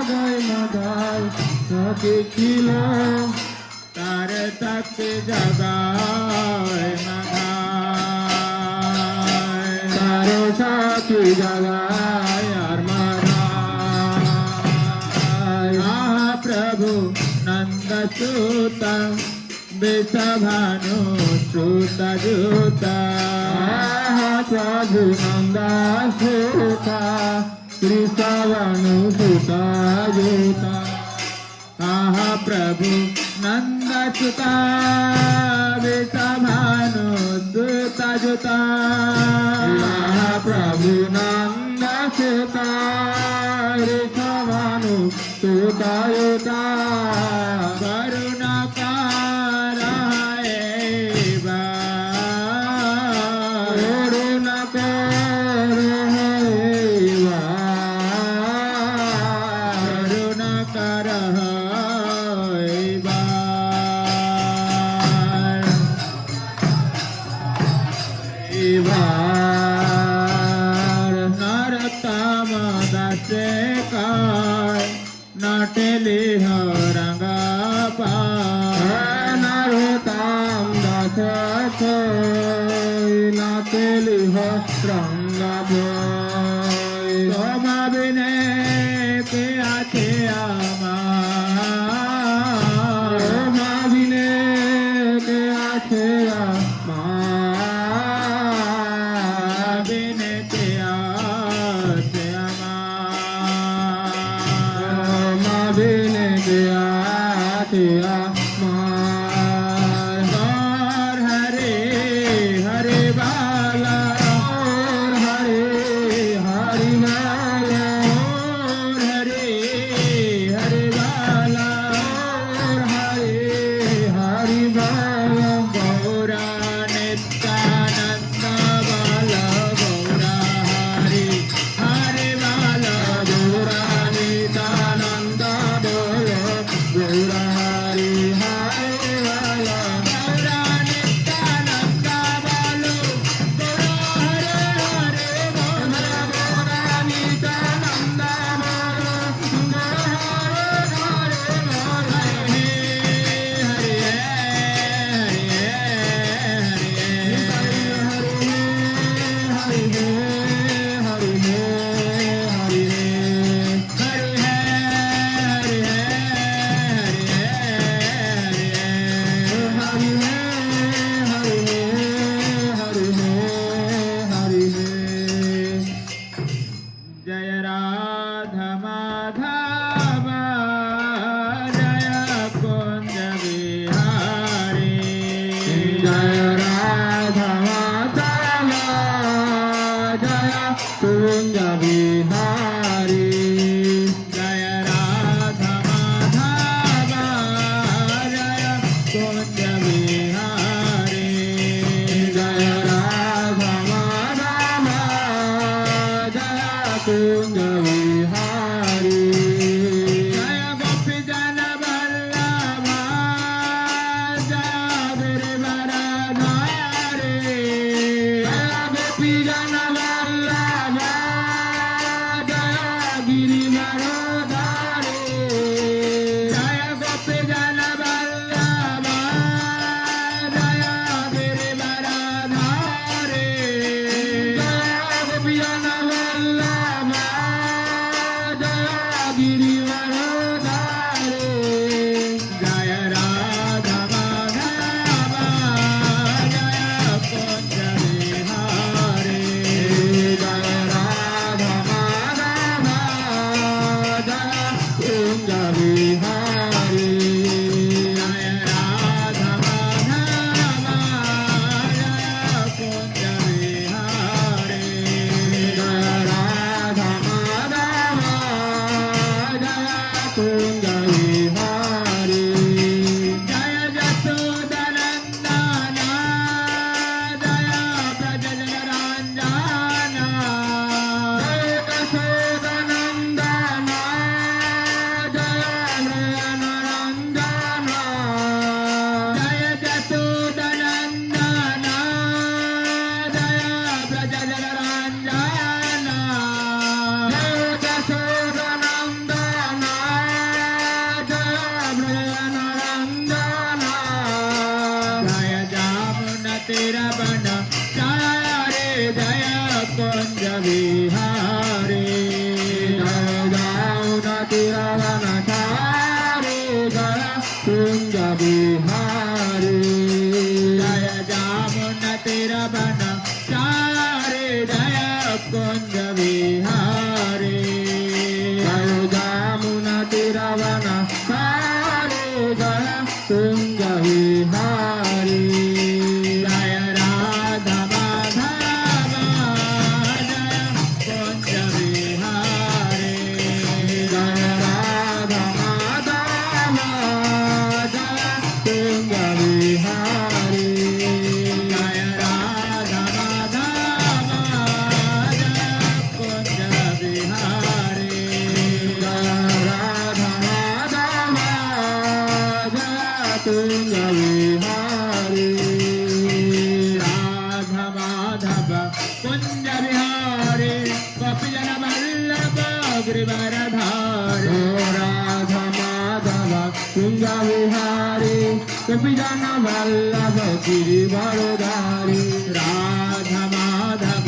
માધાય સખી ખીલા તાર સકે જગાય માથા તારો સખી જગાયાર માધાય પ્રભુ નંદ સુત બેસભાનો સુત જૂતા પ્રભુ નંદા સુતા ત્રિસવનું સુતા જોતા આહા પ્રભુ નંદ સુતા બેસભાનો સુત જૂતા પ્રભુ નંદ સુતા ત્રિસવનું સુતા જોતા કરુણાકાર નરતમ દાસે કાય નાટેલે રંગા પા નરોતામ દાસ નાતેલી રંગા ભય તોમા બિને કે આછે આમા ભાવિને કે के अमर और हरे हरे बाला और हरे हरि बाला और हरे हरे बाला और हरे हरि बाला गौरा नित्यानंद बाला गौरा हरे हरे बाला गौरा नित्यानंद बोलो गौरा हरि हरि बाला गौरा नित्यानंद बालो गौरा हरे हरे बाला गौरा नित्यानंद बोलो गौरा हरि हरि बाला जय राधा माधव जय कुंज बिहारी जय राधा माधव जय कुंज बिहारी जय राधा माधव जय कुंज बिहारी जय राधा माधव जय कुंज बिहारी जय गोपी जन वल्लभ जय गिरिवर धारी जय गोपी जन वल्लभ जय गिरिवर धारी जय गोपी जन वल्लभ जय गिरिवर धारी जय गोपी जन वल्लभ जय गिरिवर धारी जय राधा माधव जय कुंज बिहारी जय राधा माधव जय कुंज बिहारी जय राधा माधव जय कुंज बिहारी जय राधा माधव जय कुंज बिहारी जय जसोदनंदन जय ब्रजरंजन जय यशोदनंदन जय नयनरंजन जय जसोदनंदन जय ब्रजरंजन जय यशोदनंदन जय नयनरंजन जय जामुन तेरा बन चारे जय कुंज बिहारी जय जामुन तिरवन चारे जय कुंज बिहारी जय जामुन तेरा बन चारे जय कुंज बिहारी जय जामुन तिरवन चारे जय कुंज बिहारी जय राधा माधव जय कुंज बिहारी जय राधा माधव जय कुंज बिहारी जय राधा माधव जय कुंज बिहारी जय राधा माधव जय कुंज बिहारी राधा माधव कुंज बिहारी गोपी जन वल्लभ गिरिवर धारी राधा माधव कुंज बिहारी कपि जन वल्लभ गिरिवर धारी राधा माधव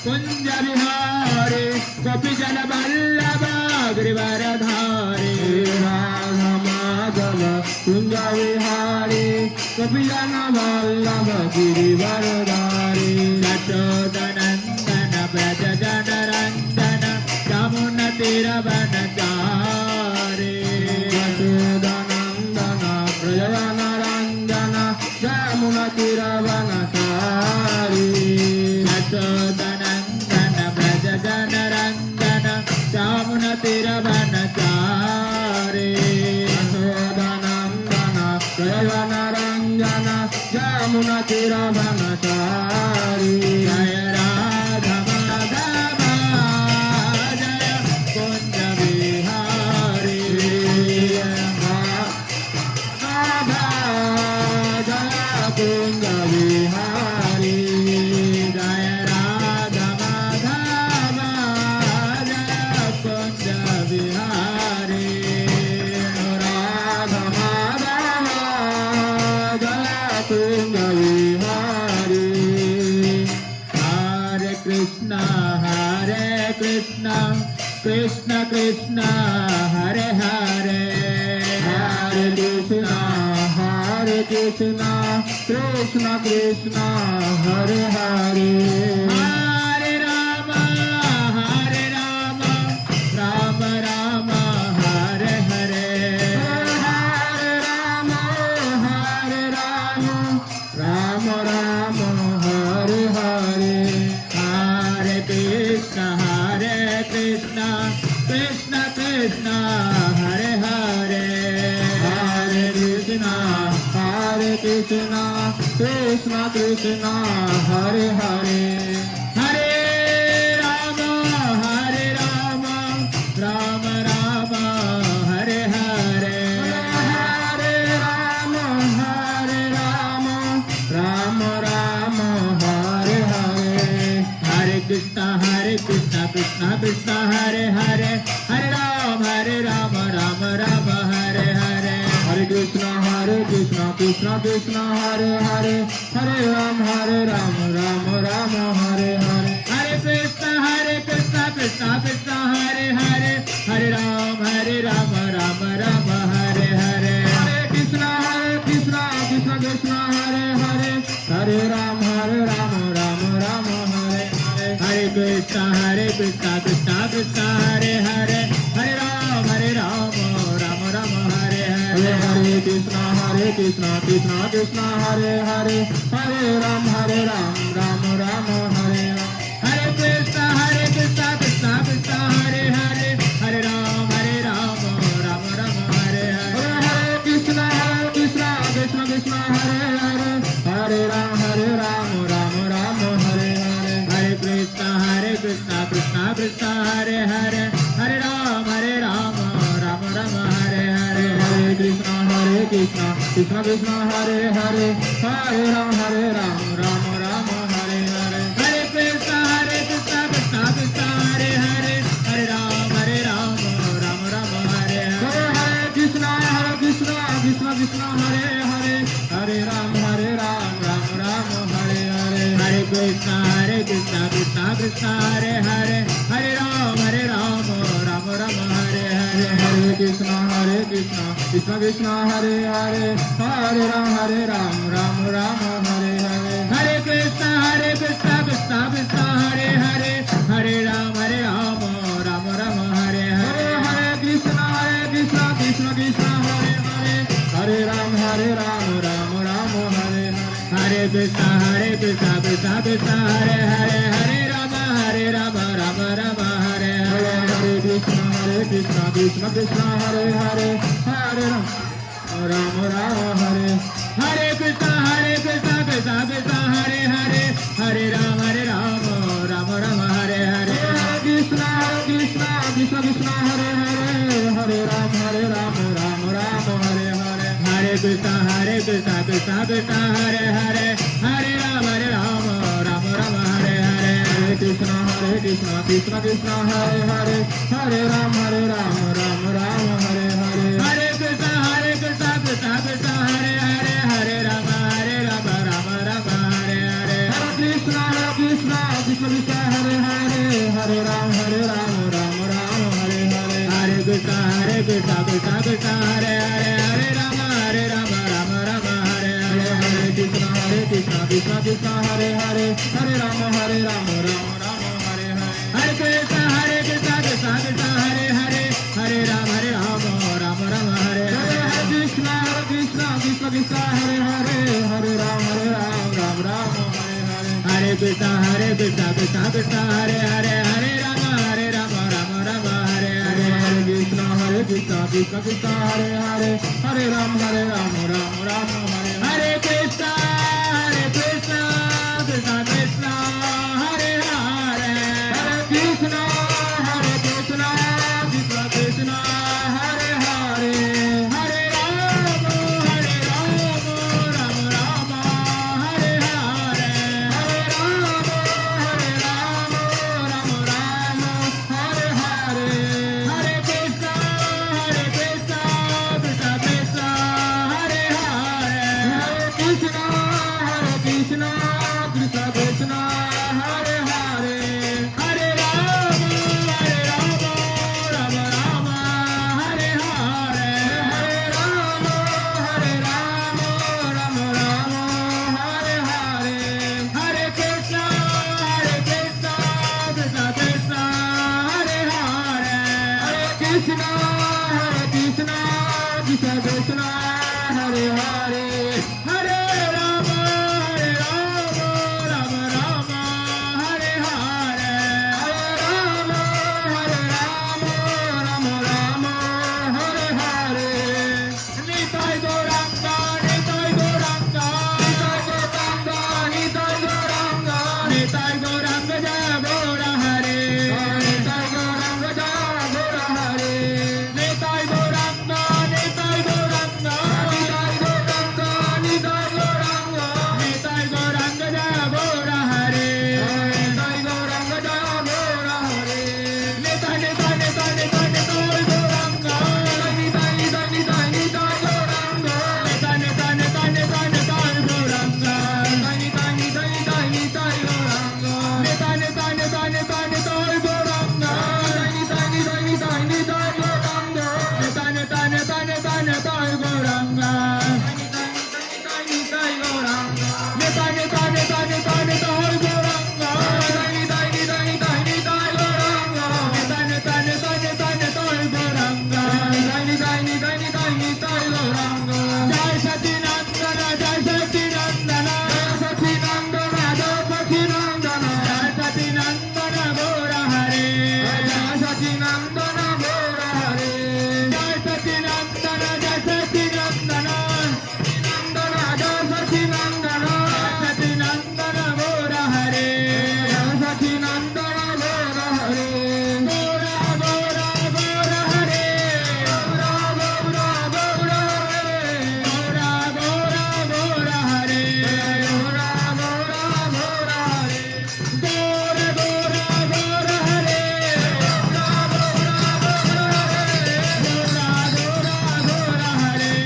कुंज बिहारी गोपी जन वल्लभ गिरिवर धारी राधा माधव कुंज बिहारी कपि जन वल्लभ गिरिवर धारी यशोदनंदन ब्रज जन रंजन यमुन तीर वन चारे यशोदनंदन चिर ब्रह्मचारी जय राधा माधव जय कुंज बिहारी राधा जय कुंज बिहारी जय राधा माधव जय कुंज बिहारी राधा माधव जय कुंज बिहारी हरे Krishna Krishna Krishna Hare Hare Hare Krishna Krishna Krishna Hare Hare Hare Ram Ram Ram Hare Hare Hare Ram Ram Ram Hare Hare Hare Krishna Krishna Krishna Hare Hare Hare Krishna Krishna Krishna Hare Hare Hare Ram Ram Ram Hare Hare Hare Ram Ram Ram Hare Hare Hare Krishna Krishna Krishna Hare Hare Hare Ram Ram Ram Hare Hare Hare Krishna Krishna Krishna Hare Hare Hare Ram Ram Ram Hare Hare Hare Krishna Krishna Krishna Hare Hare Hare Ram Ram Ram Hare Hare Hare Krishna Krishna Krishna Hare Hare Hare Ram Ram Ram Hare Hare Hare Krishna Krishna Krishna Hare Hare Hare Ram Ram Ram Hare Hare Hare Krishna Krishna Krishna Hare Hare Hare Ram Ram Ram Hare Hare Krishna Krishna Krishna Hare Hare Hare Ram Ram Ram Hare Hare Hare Krishna Krishna Krishna Hare Hare Hare Ram Ram Ram Hare Hare Hare Krishna Krishna Krishna Hare Hare Hare Ram Ram Ram Hare Hare Hare Krishna Krishna Krishna Hare Hare Hare Ram Ram Ram Hare Hare Hare Krishna Krishna Krishna Hare Hare Hare Ram Ram Ram Hare Hare Hare Krishna Krishna Hare Hare Hare Ram Ram Hare Hare Hare Krishna Krishna Krishna Hare Hare Hare Ram Ram Ram Hare Hare Hare Krishna Krishna Hare Hare Hare Ram Ram Hare Hare Hare Krishna Krishna Krishna Hare Hare Hare Ram Ram Ram Hare Hare Hare Krishna Krishna Hare Hare Hare Ram Ram Ram Hare Hare Hare Krishna Krishna Hare Hare Hare Ram Ram Ram Hare Hare Hare Krishna Krishna Hare Hare Hare Ram Hare Hare Krishna Krishna Hare Hare Hare Ram Ram Ram Hare Hare Hare Krishna Krishna Hare Hare Hare Ram Ram Hare Hare Hare Krishna Krishna Hare Hare Hare Ram Ram Ram Hare Hare Hare Krishna Krishna Hare Hare Hare Ram Ram Ram Hare Hare Hare Krishna Krishna Hare Hare Hare Ram Ram Ram Hare Hare Hare Krishna Krishna Hare Hare Hare Ram Ram Hare Hare Hare Krishna Krishna Hare Hare Hare Ram Ram Ram Hare Hare Hare Krishna Krishna Hare Hare Hare Ram Ram Hare Hare Hare Krishna Krishna Hare Hare Hare Ram Ram Ram Hare Hare Hare Krishna Krishna Hare Hare Hare Ram Ram Hare Hare Hare Krishna Krishna Hare Hare Hare Ram Ram Ram Hare Hare Hare Krishna Krishna Hare Hare Hare Ram Ram Ram Hare Hare Krishna Krishna Krishna Hare Hare Hare Rama Rama Rama Hare Hare Hare Rama Rama Rama Hare Hare Nitai Gauranga Nitai Gauranga Nitai Gauranga Nitai Gauranga Jaya Gaura Hare Nitai Gauranga Jaya Gaura Hare Nitai Gauranga Nitai Gauranga Nitai Gauranga Nitai Gauranga Nitai Gauranga Jaya Gaura Hare Nitai Gauranga Jaya Gaura Hare Nitai Nitai Nitai Nitai Nitai Gauranga Nitai Nitai Nitai Nitai Gauranga Nitai Nitai Nitai Nitai Nitai Gauranga Nitai Nitai Nitai Nitai Nitai Gauranga Nitai Nitai Nitai Nitai Nitai Gauranga Nitai Nitai Nitai Nitai Gauranga Nitai Nitai Nitai Nitai Nitai Gauranga Nitai Nitai Nitai Nitai Nitai Gauranga Nitai Nitai Nitai Nitai Gauranga Nitai Nitai Nitai Nitai Nitai Gauranga Nitai Nitai Nitai Nitai Nitai Gauranga Jai Satinandana Jai Satinandana Jai Satinandana Jai Satinandana Jai Satinandana Gaura Hare Jai Satinandana Gaura Hare Jai Satinandana Jai Satinandana Satinandana Jai Satinandana Satinandana Gaura Hare Jai Satinandana Gaura Hare Gaura Gaura Gaura Hare Gaura Gaura Gaura Hare Gaura Gaura Gaura Hare Gaura Gaura Gaura Hare Gaura Gaura Gaura Hare Gaura Gaura Gaura Hare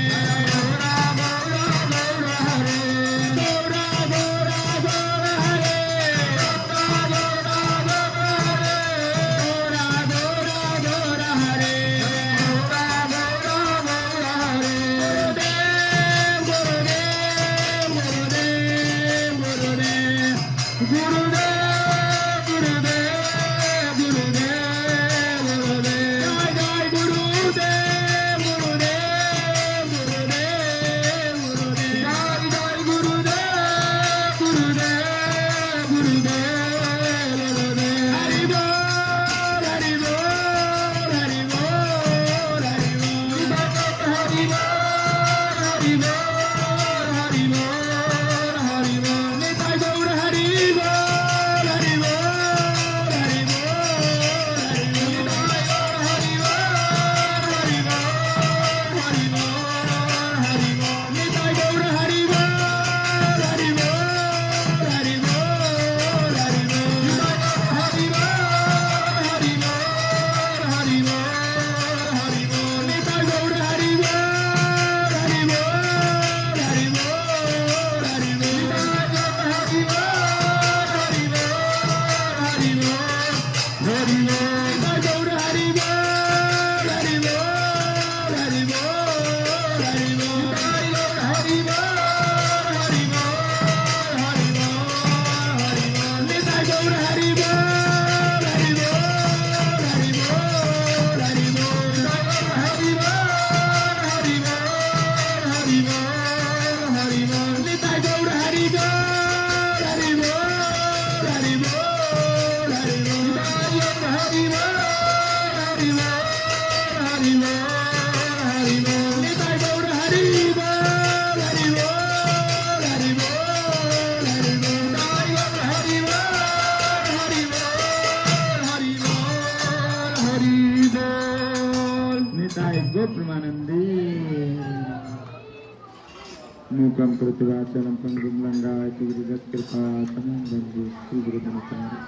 मूकं करोति वाचालं पङ्गुं लङ्घयति गिरिवत्कृपा तमोबन्धु श्रीगुरुदिनचारि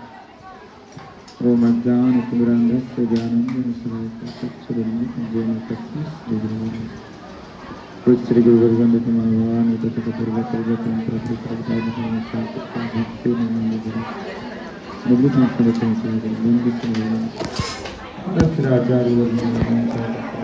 ओम अज्ञानतिमिरान्धस्य ज्ञानञ्जनशलाकया तस्मै श्रीगुरुवे कुछ श्री गुरु वंदित भगवान तथा पूर्वकर्गतं प्रभुतादिभक्ति नमो नमः।